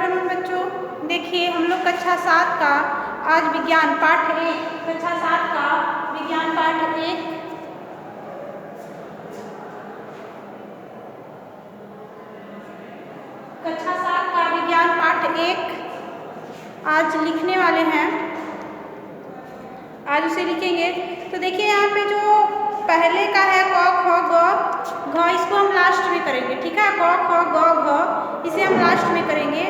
Afternoon बच्चों। देखिए हम लोग कक्षा 7 का आज विज्ञान पाठ 1, कक्षा 7 का विज्ञान पाठ 1 कक्षा 7 का विज्ञान पाठ 1 आज लिखने वाले हैं। आज उसे लिखेंगे। तो देखिए यहाँ पे जो पहले का है क ख ग घ, इसको हम लास्ट में करेंगे, ठीक है। क ख ग घ इसे हम लास्ट में करेंगे।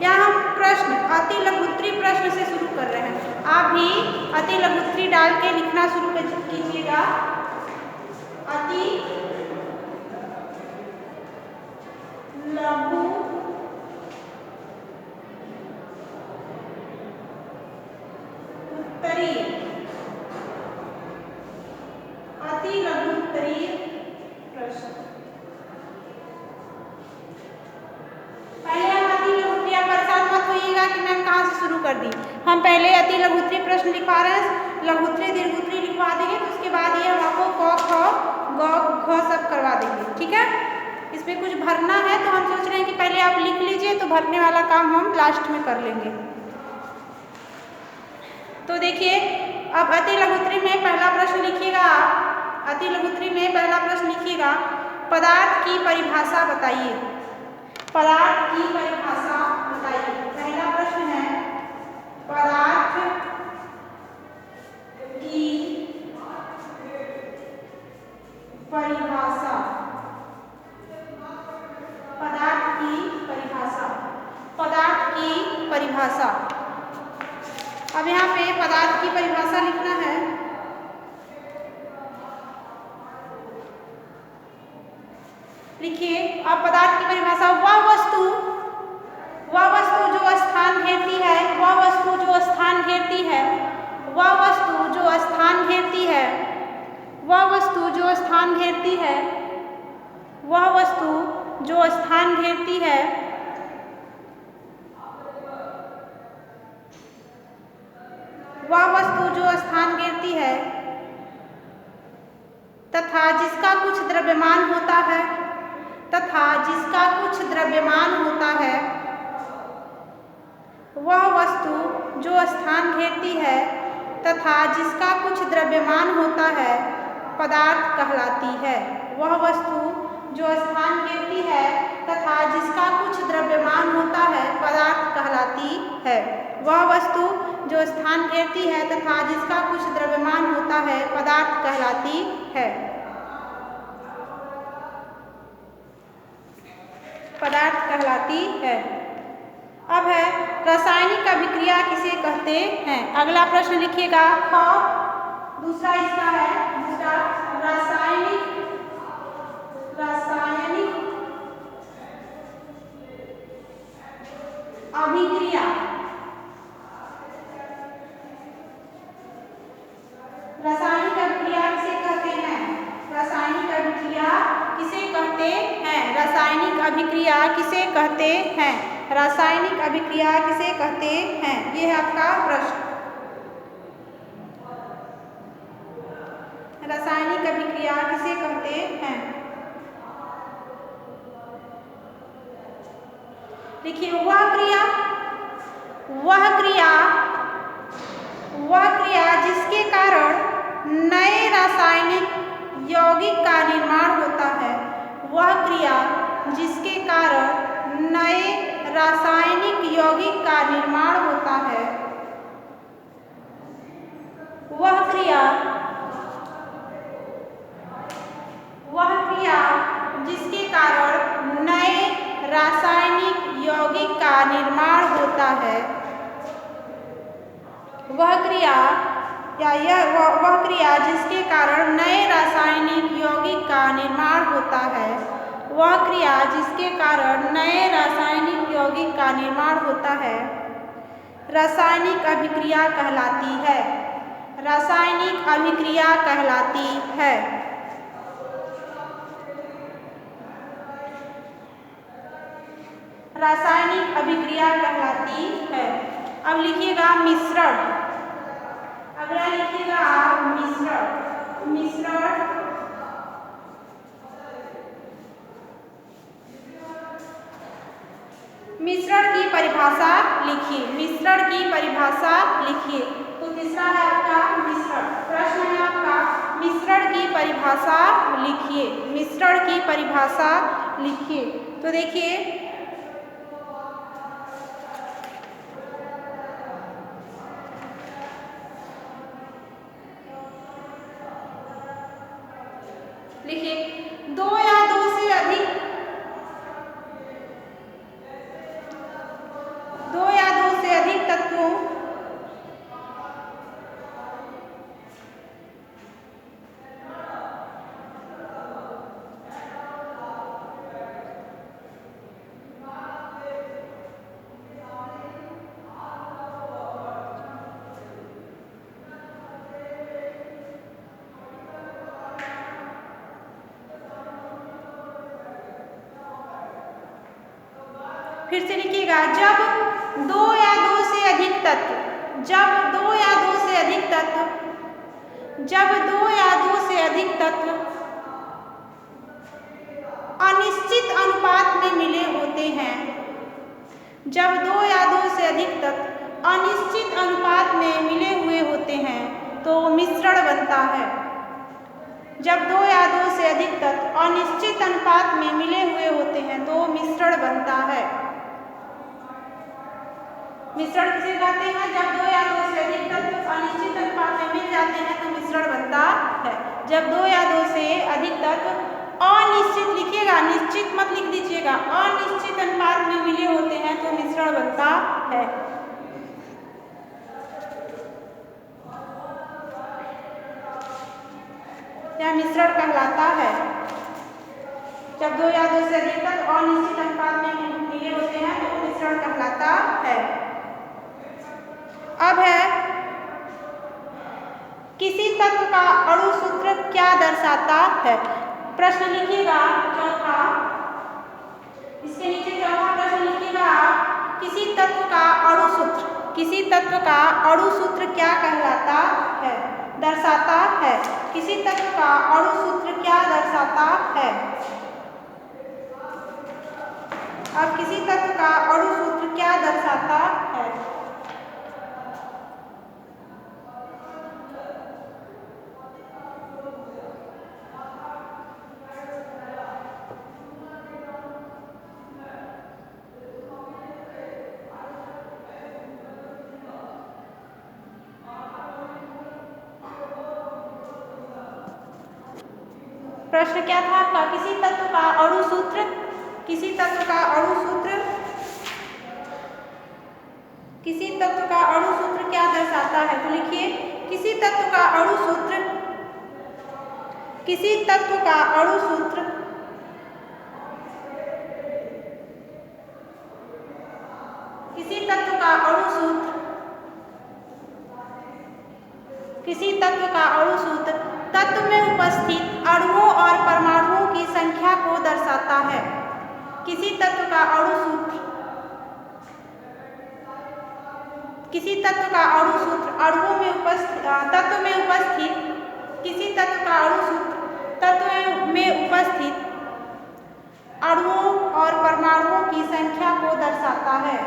यहाँ हम प्रश्न अति लघुत्तरी प्रश्न से शुरू कर रहे हैं। आप भी अति लघुत्तरी डाल के लिखना शुरू कीजिएगा। अति लघु उत्तरी, अति लघुत्तरी प्रश्न। पहले हम अति लघुत्तरी, आप परेशान मत होइएगा कि मैम कहाँ से शुरू कर दी। हम पहले अति लघुत्तरी प्रश्न लिखवा रहे हैं, लघुत्तरी दीर्घोत्तरी लिखवा देंगे, तो उसके बाद ये हम आपको क ख ग घ सब करवा देंगे, ठीक है। इसमें कुछ भरना है तो हम सोच रहे हैं कि पहले आप लिख लीजिए, तो भरने वाला काम हम लास्ट में कर लेंगे। तो देखिए अब अति लघुत्तरी में पहला प्रश्न लिखिएगा। आप अति लघुत्तरी में पहला प्रश्न लिखिएगा, पदार्थ की परिभाषा बताइए। पदार्थ की परिभाषा बताइए। पहला प्रश्न है पदार्थ की परिभाषा। पदार्थ की परिभाषा। पदार्थ की परिभाषा। अब यहाँ पे पदार्थ की परिभाषा लिखना है। लिखिए अब पदार्थ की परिभाषा, वह वस्तु जो स्थान घेरती है, वह वस्तु जो स्थान घेरती है, वह वस्तु जो स्थान घेरती है, वह वस्तु जो स्थान घेरती है, वह वस्तु जो स्थान घेरती है, वह वस्तु जो स्थान घेरती है तथा जिसका कुछ द्रव्यमान होता है, तथा जिसका कुछ द्रव्यमान होता है, वह वस्तु जो स्थान घेरती है तथा जिसका कुछ द्रव्यमान होता है पदार्थ कहलाती है। वह वस्तु जो स्थान घेरती है तथा जिसका कुछ द्रव्यमान होता है पदार्थ कहलाती है। वह वस्तु जो स्थान घेरती है तथा जिसका कुछ द्रव्यमान होता है पदार्थ कहलाती है। पदार्थ कहलाती है। अब है रासायनिक अभिक्रिया किसे कहते हैं। अगला प्रश्न लिखिएगा ख, दूसरा इसका है दूसरा रासायनिक अभिक्रिया। रासायनिक अभिक्रिया किसे कहते हैं। रासायनिक अभिक्रिया किसे कहते हैं। रासायनिक अभिक्रिया किसे कहते हैं। रासायनिक अभिक्रिया किसे कहते हैं, ये है आपका प्रश्न। रासायनिक अभिक्रिया किसे कहते हैं। देखिए वह क्रिया जिसके कारण नए रासायनिक यौगिक का निर्माण होता है। वह क्रिया जिसके कारण नए रासायनिक यौगिक का निर्माण होता है, वह क्रिया जिसके कारण नए रासायनिक यौगिक का निर्माण होता है, वह क्रिया जिसके कारण नए रासायनिक यौगिक का निर्माण होता है, वह क्रिया जिसके कारण नए रासायनिक यौगिक का निर्माण होता है रासायनिक अभिक्रिया कहलाती है। रासायनिक अभिक्रिया कहलाती है। रासायनिक अभिक्रिया कहलाती है। अब लिखिएगा मिश्रण। अगला लिखिएगा आप मिश्रण। मिश्रण की परिभाषा लिखिए। मिश्रण की परिभाषा लिखिए। तो तीसरा है आपका मिश्रण। प्रश्न है आपका मिश्रण की परिभाषा लिखिए। मिश्रण की परिभाषा लिखिए। तो देखिए लिखिए दो या दो से अधिक तत्वों फिर से लिखिएगा जब दो या दो से अधिक तत्व अनिश्चित अनुपात में मिले होते हैं। जब दो या दो से अधिक तत्व अनिश्चित अनुपात में मिले हुए होते हैं तो मिश्रण बनता है। जब दो या दो से अधिक तत्व अनिश्चित अनुपात में मिले हुए होते हैं तो मिश्रण बनता है। मिश्रण किसे कहते हैं? जब दो या दो से अधिक तत्व अनिश्चित अनुपात में मिल जाते हैं तो मिश्रण बनता है। जब दो या दो से अधिक तत्व अनिश्चित लिखिएगा, निश्चित मत लिख दीजिएगा, अनिश्चित अनुपात में मिले होते हैं तो मिश्रण बनता है। यह मिश्रण कहलाता है। जब दो या दो से अधिक तत्व अनिश्चित अनुपात में मिले होते हैं तो मिश्रण कहलाता है। अब है किसी तत्व का अणु सूत्र क्या दर्शाता है? प्रश्न लिखिएगा चौथा, इसके नीचे चौथा प्रश्न लिखिएगा किसी तत्व का अणु सूत्र क्या कहलाता है, दर्शाता है। किसी तत्व का अणु सूत्र क्या दर्शाता है? अब किसी तत्व का अणु सूत्र क्या दर्शाता है? प्रश्न क्या था आपका? किसी तत्व का अणु सूत्र क्या दर्शाता है? तो लिखिए किसी तत्व का अणु सूत्र किसी तत्व का अणु सूत्र तत्व में उपस्थित अणुओं और परमाणुओं की संख्या को दर्शाता है। किसी तत्व का अणु सूत्र अणुओं में उपस्थित तत्व में उपस्थित किसी तत्व का अणु सूत्र तत्व में उपस्थित अणुओं और परमाणुओं की संख्या को दर्शाता है।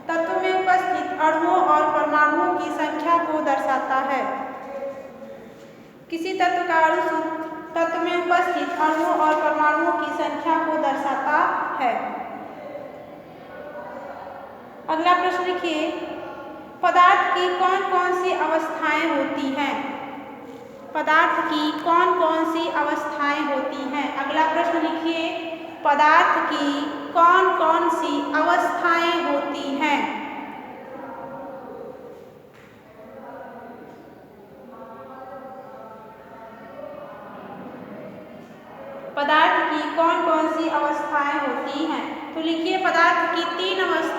तत्व में उपस्थित अणुओं और परमाणुओं की संख्या को दर्शाता है। किसी तत्व का अणु सूत्र तत्व में उपस्थित अणुओं और परमाणुओं की संख्या को दर्शाता है। अगला प्रश्न लिखिए पदार्थ की कौन कौन सी अवस्थाएं होती हैं? पदार्थ की कौन कौन सी अवस्थाएं होती हैं? अगला प्रश्न लिखिए पदार्थ की कौन कौन सी अवस्थाएं होती हैं? पदार्थ की कौन कौन सी अवस्थाएं होती हैं? तो लिखिए पदार्थ की तीन अवस्थाएं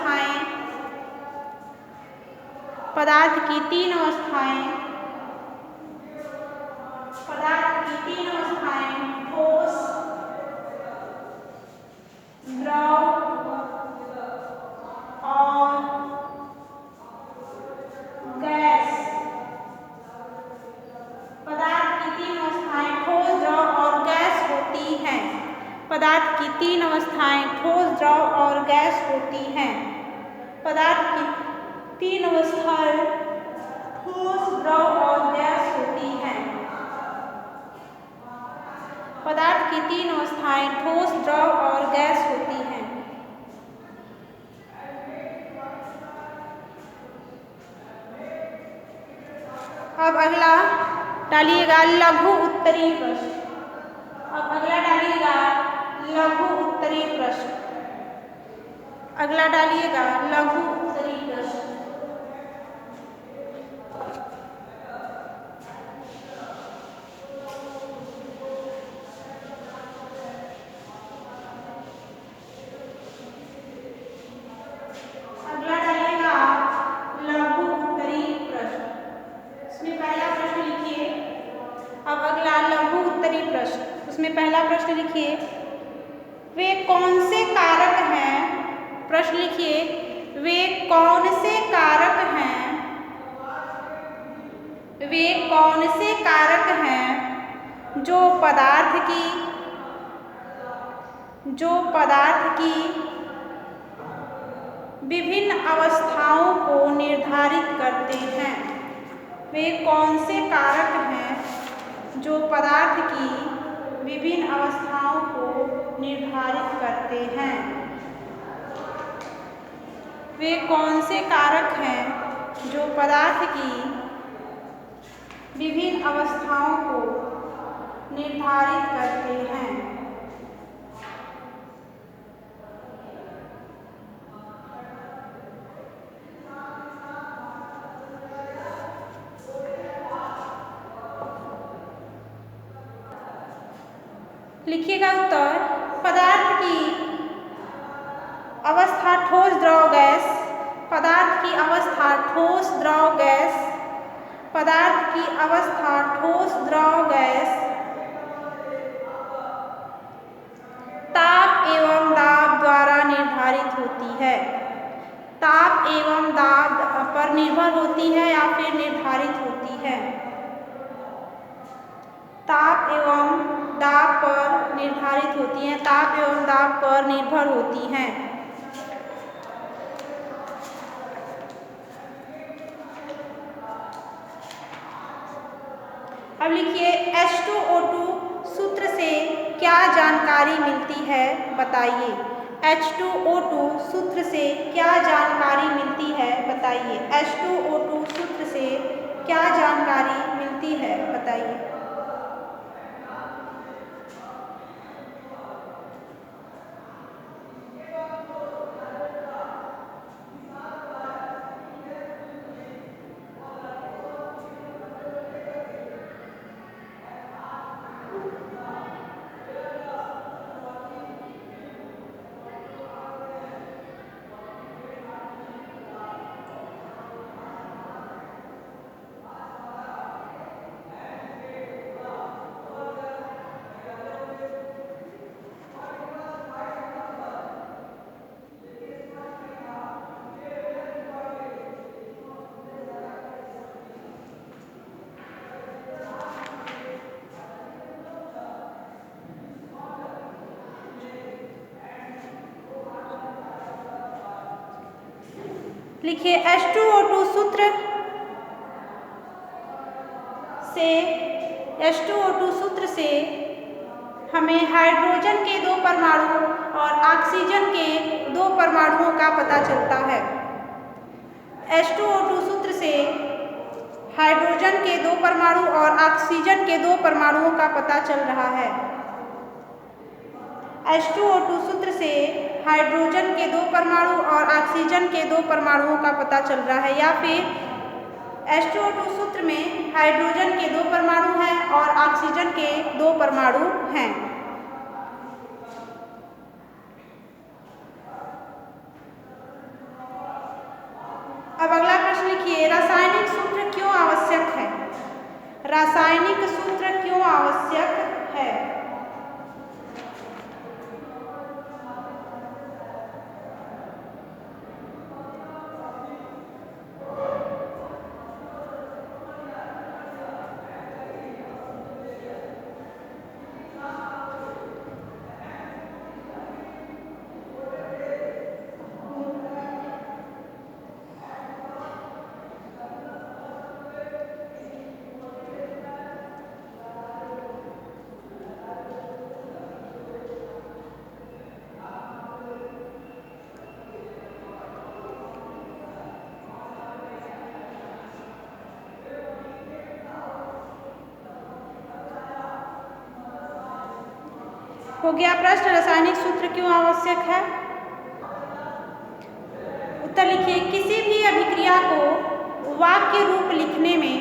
ठोस, द्रव और गैस। पदार्थ की तीन अवस्थाएं ठोस, द्रव और गैस होती हैं। पदार्थ की तीन अवस्थाएं ठोस, द्रव और गैस होती हैं। पदार्थ की तीन अवस्थाएं ठोस, द्रव और गैस होती हैं। पदार्थ की तीन अवस्थाएं ठोस, द्रव और गैस होती हैं। अब अगला डालिएगा लघु उत्तरीय प्रश्न। अब अगला डालिएगा लघु उत्तरीय प्रश्न। अगला डालिएगा लघु उत्तरीय प्रश्न। अगला डालिएगा लघु उत्तरीय प्रश्न। इसमें पहला प्रश्न लिखिए। अब अगला लघु उत्तरीय प्रश्न, उसमें पहला प्रश्न लिखिए, वे कौन से कारक हैं? प्रश्न लिखिए, वे कौन से कारक हैं? वे कौन से कारक हैं जो पदार्थ की विभिन्न अवस्थाओं को निर्धारित करते हैं? वे कौन से कारक हैं जो पदार्थ की विभिन्न अवस्थाओं को निर्धारित करते हैं? वे कौन से कारक हैं जो पदार्थ की विभिन्न अवस्थाओं को निर्धारित करते हैं? लिखिएगा उत्तर। पदार्थ की अवस्था ठोस, द्रव, गैस। पदार्थ की अवस्था ठोस, द्रव, गैस। पदार्थ की अवस्था ठोस, द्रव, गैस ताप एवं दाब द्वारा निर्धारित होती है। ताप एवं दाब पर निर्भर होती है या फिर निर्धारित होती है। ताप एवं दाब पर निर्धारित होती हैं। ताप एवं दाब पर निर्भर होती हैं। अब लिखिए, H2O2 सूत्र से क्या जानकारी मिलती है, बताइए। H2O2 सूत्र से क्या जानकारी मिलती है, बताइए। H2O2 सूत्र से क्या जानकारी मिलती है, बताइए। लिखिए, H2O2 सूत्र से हमें हाइड्रोजन के 2 परमाणु और ऑक्सीजन के 2 परमाणुओं का पता चलता है। H2O2 सूत्र से हाइड्रोजन के 2 परमाणु और ऑक्सीजन के 2 परमाणुओं का पता चल रहा है। H2O2 सूत्र से हाइड्रोजन के 2 परमाणु और ऑक्सीजन के 2 परमाणुओं का पता चल रहा है, या फिर H2O2 सूत्र में हाइड्रोजन के 2 परमाणु हैं और ऑक्सीजन के 2 परमाणु हैं। अब अगला प्रश्न लिखिए, रासायनिक सूत्र क्यों आवश्यक है? रासायनिक सूत्र क्यों आवश्यक है? हो गया प्रश्न, रासायनिक सूत्र क्यों आवश्यक है? उत्तर लिखिए। किसी भी अभिक्रिया को वाक्य रूप लिखने में,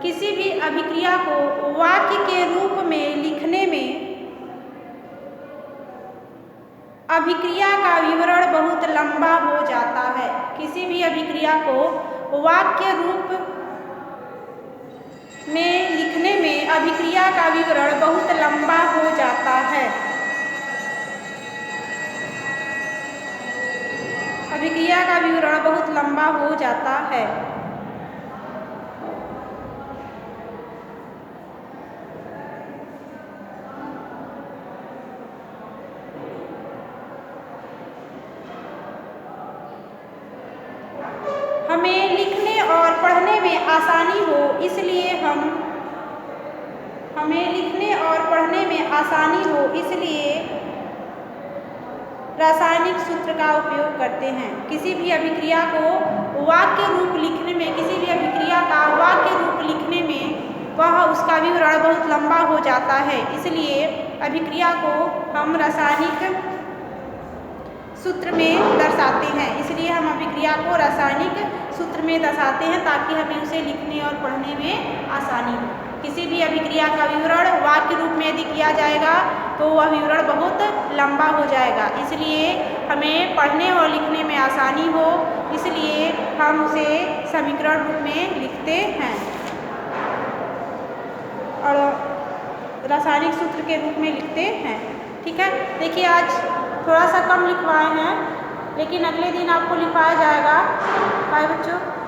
किसी भी अभिक्रिया को वाक्य के रूप में लिखने में अभिक्रिया का विवरण बहुत लंबा हो जाता है। किसी भी अभिक्रिया को वाक्य रूप में लिखने में अभिक्रिया का विवरण बहुत लंबा हो जाता है। अभिक्रिया का विवरण बहुत लंबा हो जाता है। हमें लिखने और पढ़ने में आसानी हो इसलिए हमें लिखने और पढ़ने में आसानी हो इसलिए रासायनिक सूत्र का उपयोग करते हैं। किसी भी अभिक्रिया को वाक्य रूप लिखने में, किसी भी अभिक्रिया का वाक्य रूप लिखने में वह उसका विवरण बहुत लंबा हो जाता है, इसलिए अभिक्रिया को हम रासायनिक सूत्र में दर्शाते हैं। इसलिए हम अभिक्रिया को रासायनिक सूत्र में दर्शाते हैं ताकि हमें उसे लिखने और पढ़ने में आसानी हो। किसी भी अभिक्रिया का विवरण वाक्य रूप में यदि किया जाएगा तो वह विवरण बहुत लंबा हो जाएगा, इसलिए हमें पढ़ने और लिखने में आसानी हो इसलिए हम उसे समीकरण रूप में लिखते हैं और रासायनिक सूत्र के रूप में लिखते हैं। ठीक है, देखिए आज थोड़ा सा कम लिखवाए हैं लेकिन अगले दिन आपको लिखवाया जाएगा। बाय बच्चों।